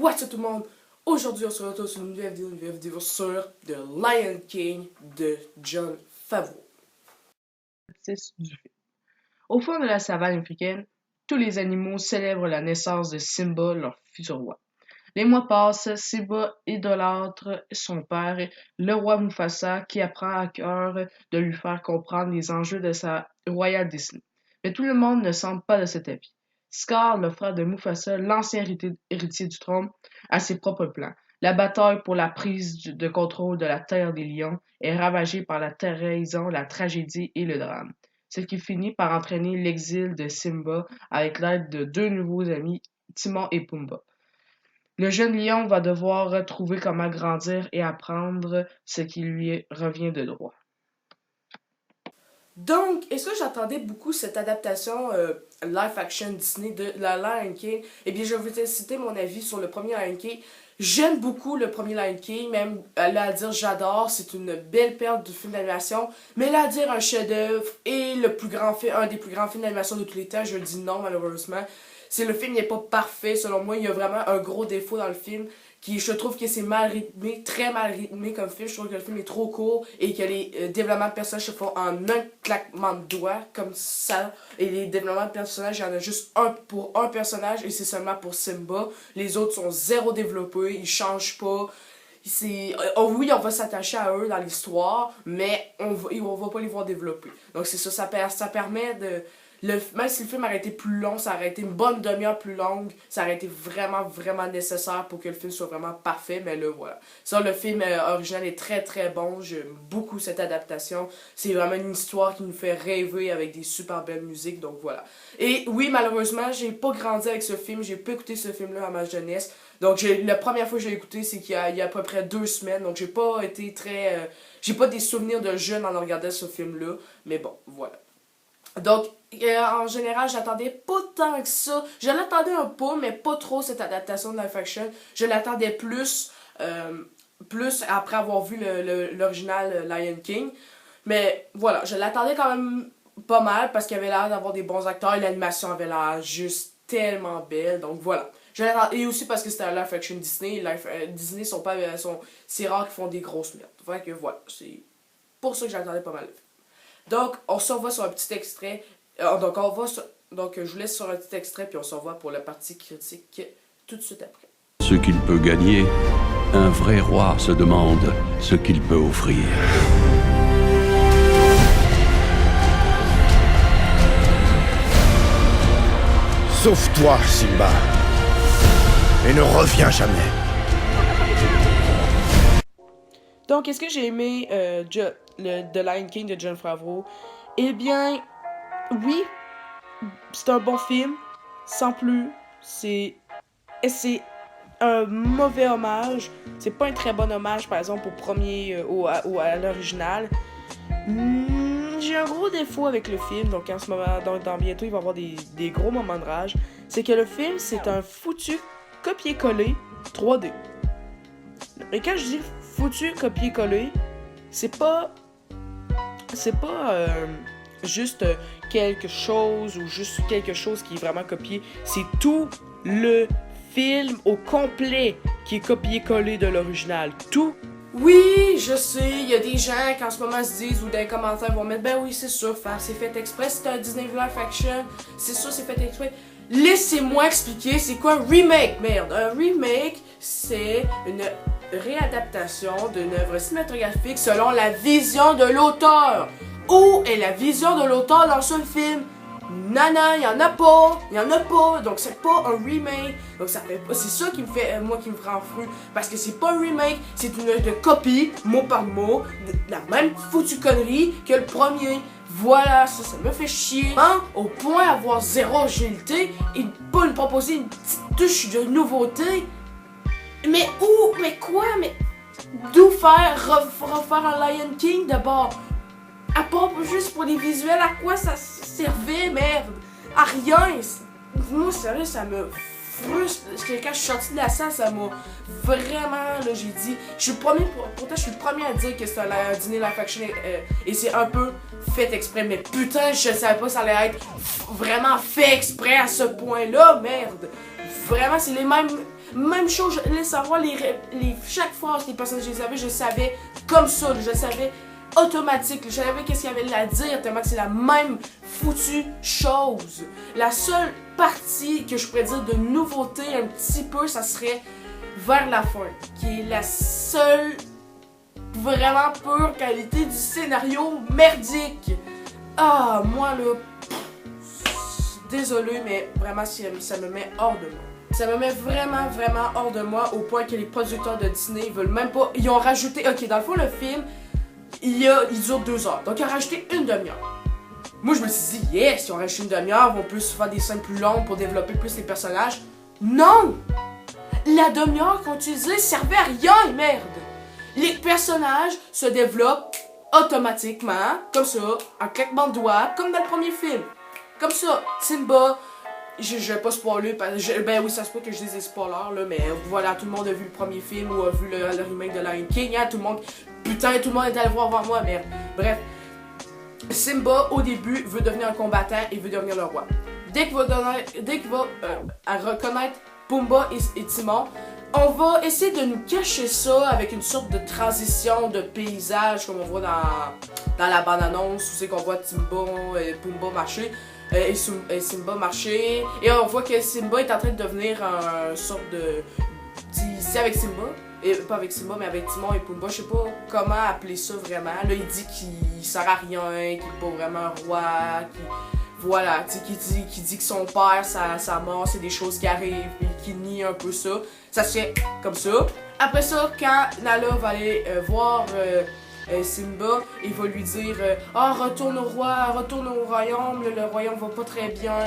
What's up tout le monde? Aujourd'hui on se retrouve sur une nouvelle vidéo sur The Lion King de Jon Favreau. Du film. Au fond de la savane africaine, tous les animaux célèbrent la naissance de Simba, leur futur roi. Les mois passent, Simba idolâtre son père, le roi Mufasa, qui apprend à cœur de lui faire comprendre les enjeux de sa royale destinée. Mais tout le monde ne semble pas de cet avis. Scar, le frère de Mufasa, l'ancien héritier du trône, a ses propres plans. La bataille pour la prise de contrôle de la terre des lions est ravagée par la trahison, la tragédie et le drame. Ce qui finit par entraîner l'exil de Simba avec l'aide de deux nouveaux amis, Timon et Pumba. Le jeune lion va devoir retrouver comment grandir et apprendre ce qui lui revient de droit. Donc, est-ce que j'attendais beaucoup cette adaptation live-action Disney de la Lion King? Eh bien, je vais te citer mon avis sur le premier Lion King. J'aime beaucoup le premier Lion King, même là à dire j'adore, c'est une belle perle de film d'animation. Mais là à dire un chef-d'œuvre et un des plus grands films d'animation de tous les temps, je dis non malheureusement. Le film n'est pas parfait, selon moi, il y a vraiment un gros défaut dans le film. Je trouve que c'est mal rythmé, très mal rythmé comme film. Je trouve que le film est trop court et que les développements de personnages se font en un claquement de doigts, comme ça. Et les développements de personnages, il y en a juste un pour un personnage et c'est seulement pour Simba. Les autres sont zéro développés, ils changent pas. Oui, on va s'attacher à eux dans l'histoire, mais on va pas les voir développer. Donc c'est ça, ça permet de... Même si le film aurait été plus long, ça aurait été une bonne demi-heure plus longue, ça aurait été vraiment nécessaire pour que le film soit vraiment parfait, mais là voilà. Ça, le film original est très bon, j'aime beaucoup cette adaptation, c'est vraiment une histoire qui nous fait rêver avec des super belles musiques, donc voilà. Et oui, malheureusement, j'ai pas grandi avec ce film, j'ai pas écouté ce film-là à ma jeunesse, donc la première fois que j'ai écouté, c'est il y a à peu près 2 semaines, donc j'ai pas été j'ai pas des souvenirs de jeune en regardant ce film-là, mais bon, voilà. Donc, en général, j'attendais pas tant que ça. Je l'attendais un peu, mais pas trop cette adaptation de live action. Je l'attendais plus après avoir vu l'original Lion King. Mais voilà, je l'attendais quand même pas mal parce qu'il avait l'air d'avoir des bons acteurs et l'animation avait l'air juste tellement belle. Donc voilà. Et aussi parce que c'était un live action Disney. Disney c'est rare qu'ils font des grosses merdes. Fait que voilà, c'est pour ça que j'attendais pas mal le film. Donc, on se revoit sur un petit extrait. Donc, je vous laisse sur un petit extrait, puis on se revoit pour la partie critique tout de suite après. Ce qu'il peut gagner, un vrai roi se demande ce qu'il peut offrir. Sauve-toi, Simba, et ne reviens jamais. Donc, est-ce que j'ai aimé The Lion King de Jon Favreau? Eh bien, oui, c'est un bon film, sans plus. C'est un mauvais hommage. C'est pas un très bon hommage, par exemple, au premier à l'original. J'ai un gros défaut avec le film, donc en ce moment, dans bientôt, il va y avoir des gros moments de rage. C'est que le film, c'est un foutu copier-coller 3D. Et quand je dis foutu copier-coller, c'est pas juste quelque chose ou juste quelque chose qui est vraiment copié. C'est tout le film au complet qui est copié-collé de l'original. Tout. Oui, je sais, il y a des gens qui en ce moment se disent ou dans les commentaires vont mettre ben oui, c'est sûr, c'est fait exprès, c'est un Disney Live Action, c'est sûr, c'est fait exprès. Laissez-moi expliquer c'est quoi un remake, merde. Un remake, c'est une réadaptation d'une œuvre cinématographique selon la vision de l'auteur. Où est la vision de l'auteur dans ce film? Nana, il y en a pas, donc c'est pas un remake. Donc c'est ça qui me fait, moi qui me rend fou, parce que c'est pas un remake, c'est une copie, mot par mot, de la même foutue connerie que le premier. Voilà, ça me fait chier, hein, au point d'avoir zéro agilité et de pas nous proposer une petite touche de nouveauté. Mais où? Mais quoi? Mais d'où refaire un Lion King d'abord? À part juste pour les visuels, à quoi ça servait, merde? À rien. Moi, sérieux, ça me frustre. Quand je suis sortie de la salle, ça m'a vraiment, là, j'ai dit... Pourtant, je suis le premier à dire que c'est un dîner live action et c'est un peu fait exprès. Mais putain, je savais pas que ça allait être vraiment fait exprès à ce point-là, merde. Vraiment, c'est les mêmes... Même chose, je laisse savoir chaque phrase que les personnages je savais comme ça, je savais automatique, je savais qu'est-ce qu'il y avait à dire, tellement que c'est la même foutue chose. La seule partie que je pourrais dire de nouveauté un petit peu, ça serait vers la fin, qui est la seule vraiment pure qualité du scénario merdique. Ah, moi là, désolé, mais vraiment ça me met hors de moi. Ça me met vraiment hors de moi au point que les producteurs de Disney veulent même pas. Ils ont rajouté. Ok, dans le fond, le film, il dure 2 heures. Donc, ils ont rajouté une demi-heure. Moi, je me suis dit, yes, ils ont rajouté une demi-heure, ils vont plus faire des scènes plus longues pour développer plus les personnages. Non! La demi-heure qu'on utilisait servait à rien, merde! Les personnages se développent automatiquement, comme ça, en claquement de doigts, comme dans le premier film. Comme ça, Simba. Je vais pas spoiler, ben oui, ça se peut que je dise des spoilers, là, mais voilà, tout le monde a vu le premier film ou a vu le remake de Lion King, hein, tout le monde est allé voir avant moi, merde. Bref, Simba, au début, veut devenir un combattant et veut devenir le roi. Dès qu'il va reconnaître Pumbaa et Timon, on va essayer de nous cacher ça avec une sorte de transition de paysage, comme on voit dans la bande-annonce, où c'est qu'on voit Timon et Pumbaa marcher. Et Simba marcher. Et on voit que Simba est en train de devenir un sorte de. Ici avec Simba. Et pas avec Simba, mais avec Timon et Pumbaa. Je sais pas comment appeler ça vraiment. Là, il dit qu'il sert à rien, qu'il est pas vraiment un roi. Voilà, qui dit que son père, sa mort, c'est des choses qui arrivent. Et qu'il nie un peu ça. Ça se fait comme ça. Après ça, quand Nala va aller voir. Simba, il va lui dire retourne au royaume, le royaume va pas très bien,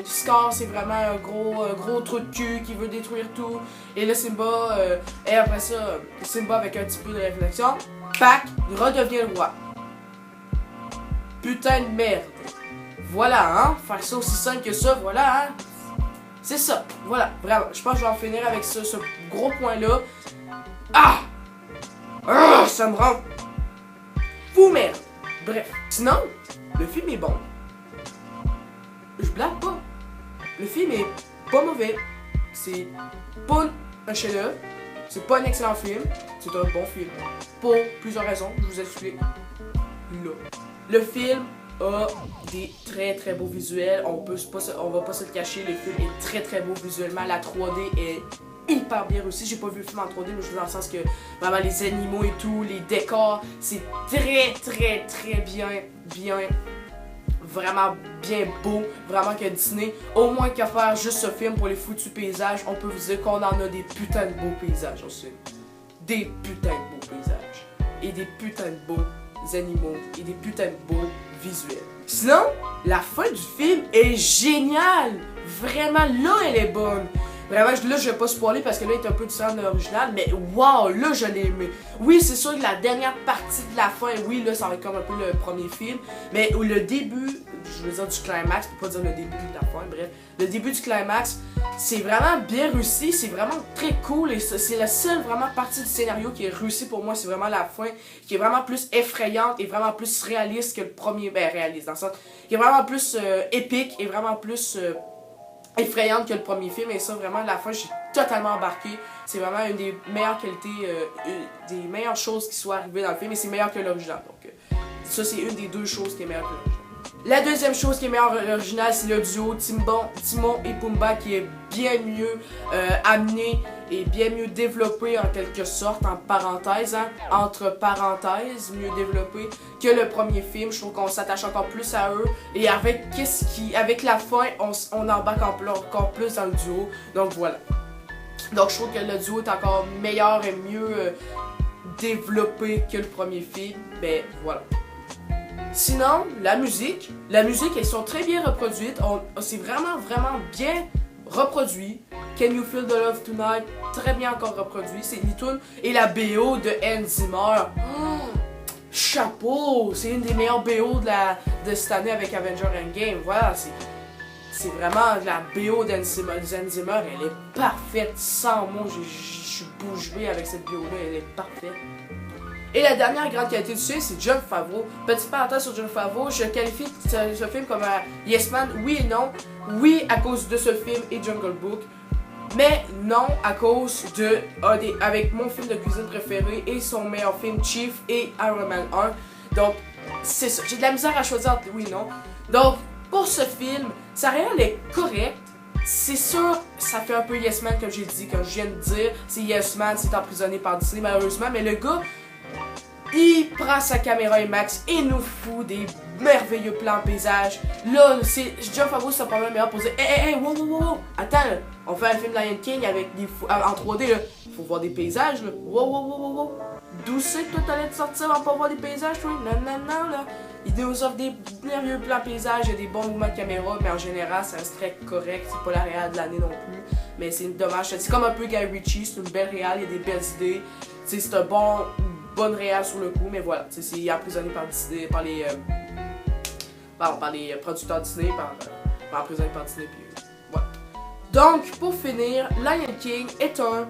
Scar c'est vraiment un gros trou de cul qui veut détruire tout. Et là Simba, et après ça, Simba avec un petit peu de réflexion, pac, il redevient le roi. Putain de merde. Voilà, hein, faire ça aussi simple que ça, voilà, hein. C'est ça, voilà, vraiment. Je pense que je vais en finir avec ce gros point-là. Ça me rend fou merde. Bref, sinon, le film est bon. Je blague pas. Le film est pas mauvais. C'est pas un chef-d'œuvre. C'est pas un excellent film. C'est un bon film. Pour plusieurs raisons, je vous explique là. Le film a des très beaux visuels. On va pas se le cacher. Le film est très beau visuellement. La 3D est hyper bien réussi. J'ai pas vu le film en 3D, mais je veux dans le sens que vraiment les animaux et tout, les décors, c'est très bien, vraiment bien beau. Vraiment que Disney, au moins qu'à faire juste ce film pour les foutus paysages, on peut vous dire qu'on en a des putains de beaux paysages aussi. Des putains de beaux paysages. Et des putains de beaux animaux. Et des putains de beaux visuels. Sinon, la fin du film est géniale. Vraiment, là, elle est bonne. Vraiment, là, je vais pas spoiler parce que là, il est un peu différent de l'original, mais wow, là, je l'ai aimé. Oui, c'est sûr que la dernière partie de la fin, oui, là, ça va être comme un peu le premier film, mais le début, je veux dire du climax, je peux pas dire le début de la fin, bref, le début du climax, c'est vraiment bien réussi, c'est vraiment très cool, et c'est la seule vraiment partie du scénario qui est réussie pour moi, c'est vraiment la fin, qui est vraiment plus effrayante et vraiment plus réaliste que le premier, réaliste, dans le sens, qui est vraiment plus épique et vraiment plus effrayante que le premier film, et ça vraiment la fin j'ai totalement embarqué. C'est vraiment une des meilleures qualités, des meilleures choses qui soient arrivées dans le film, et c'est meilleur que l'original, donc ça c'est une des deux choses qui est meilleure que l'original. La deuxième chose qui est meilleure que l'original, c'est le duo Timon et Pumbaa, qui est bien mieux amené et bien mieux développé en quelque sorte, en parenthèse, hein, entre parenthèses, mieux développé que le premier film. Je trouve qu'on s'attache encore plus à eux, et avec la fin, on embarque encore plus dans le duo, donc voilà. Donc je trouve que le duo est encore meilleur et mieux développé que le premier film, ben voilà. Sinon, la musique, elles sont très bien reproduites, c'est vraiment bien reproduit. Can You Feel the Love Tonight, très bien encore reproduit, c'est une tune. Et la BO de Hans Zimmer, chapeau, c'est une des meilleures BO de cette année avec Avengers Endgame, voilà, c'est vraiment la BO d'Hans Zimmer, elle est parfaite, sans mots, je suis bouche bée avec cette BO là, elle est parfaite. Et la dernière grande qualité du film, c'est Jon Favreau. Petite parenthèse sur Jon Favreau, je qualifie ce film comme un Yes Man, oui et non. Oui, à cause de ce film et Jungle Book. Mais non, à cause de avec mon film de cuisine préféré et son meilleur film, Chief et Iron Man 1. Donc, c'est ça. J'ai de la misère à choisir entre oui et non. Donc, pour ce film, sa réelle est correcte. C'est sûr, ça fait un peu Yes Man, comme j'ai dit, comme je viens de dire. C'est Yes Man, c'est emprisonné par Disney, malheureusement. Mais le gars, il prend sa caméra IMAX et nous fout des merveilleux plans paysages. Là, c'est Jon Favreau, c'est pas mal meilleur pour dire hey, wow. Attends, là, on fait un film Lion King avec des en 3D, là. Faut voir des paysages, là. Wow. D'où c'est que toi t'allais te sortir en pas voir des paysages, toi? Non, là. Il nous offre des merveilleux plans paysages, il y a des bons mouvements de caméra, mais en général, ça reste très correct. C'est pas la réal de l'année non plus. Mais c'est dommage. C'est comme un peu Guy Ritchie, c'est une belle réal, il y a des belles idées. C'est un bonne réal sur le coup, mais voilà. C'est emprisonné par Disney, par les producteurs Disney, emprisonné par Disney, puis voilà. Donc, pour finir, Lion King est un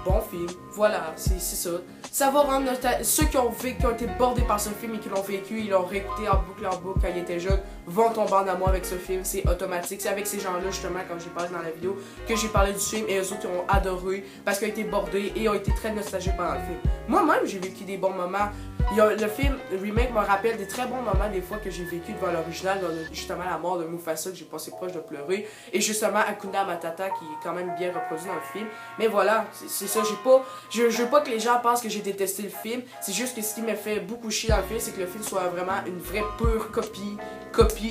bon film. Voilà, c'est ça. Ça va rendre ceux qui ont été bordés par ce film et qui l'ont vécu, ils l'ont réécouté en boucle quand ils étaient jeunes, vont tomber en amour avec ce film. C'est automatique. C'est avec ces gens-là, justement, comme j'ai parlé dans la vidéo, que j'ai parlé du film et eux autres ont adoré parce qu'ils ont été bordés et ont été très nostalgiques pendant le film. Moi-même, j'ai vécu des bons moments. Le film, le remake me rappelle des très bons moments des fois que j'ai vécu devant l'original, justement la mort de Mufasa que j'ai passé proche de pleurer, et justement Hakuna Matata qui est quand même bien reproduit dans le film. Mais voilà, c'est ça, je veux pas que les gens pensent que j'ai détesté le film, c'est juste que ce qui me fait beaucoup chier dans le film, c'est que le film soit vraiment une vraie pure copie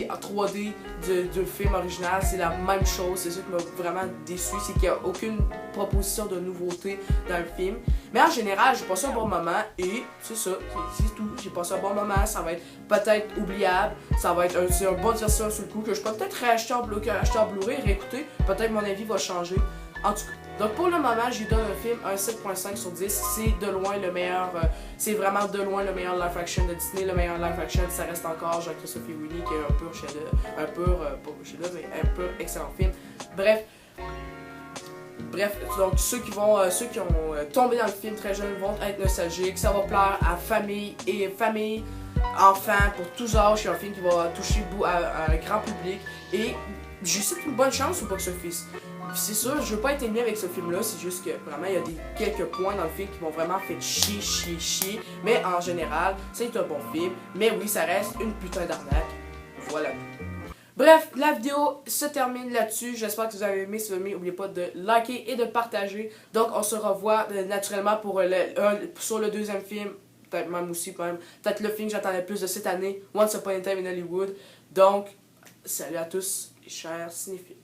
en 3D du film original. C'est la même chose, c'est ça qui m'a vraiment déçu, c'est qu'il n'y a aucune proposition de nouveauté dans le film. Mais en général, j'ai passé un bon moment et c'est ça, c'est tout. J'ai passé un bon moment, ça va être peut-être oubliable, ça va être un bon divertissement sur le coup que je peux peut-être réacheter en Blu-ray, réécouter, peut-être mon avis va changer. En tout cas, donc pour le moment, je lui donne un film un 7.5 sur 10. C'est de loin le meilleur, c'est vraiment de loin le meilleur live action de Disney. Le meilleur live action, ça reste encore Jean-Christophe Winnie qui est un pur chef-d'œuvre, mais un pur excellent film. Bref, donc ceux qui ont tombé dans le film très jeunes vont être nostalgiques. Ça va plaire à famille, enfants, pour tous âges. C'est un film qui va toucher un grand public. Et je souhaite une bonne chance au box-office. C'est sûr, je veux pas être ennemi avec ce film-là, c'est juste que vraiment il y a quelques points dans le film qui m'ont vraiment fait chier. Mais en général, c'est un bon film. Mais oui, ça reste une putain d'arnaque. Voilà. Bref, la vidéo se termine là-dessus. J'espère que vous avez aimé. Si vous avez aimé, n'oubliez pas de liker et de partager. Donc, on se revoit naturellement sur le deuxième film. Peut-être même aussi, peut-être le film que j'attendais le plus de cette année, Once Upon a Time in Hollywood. Donc, salut à tous, chers cinéphiles.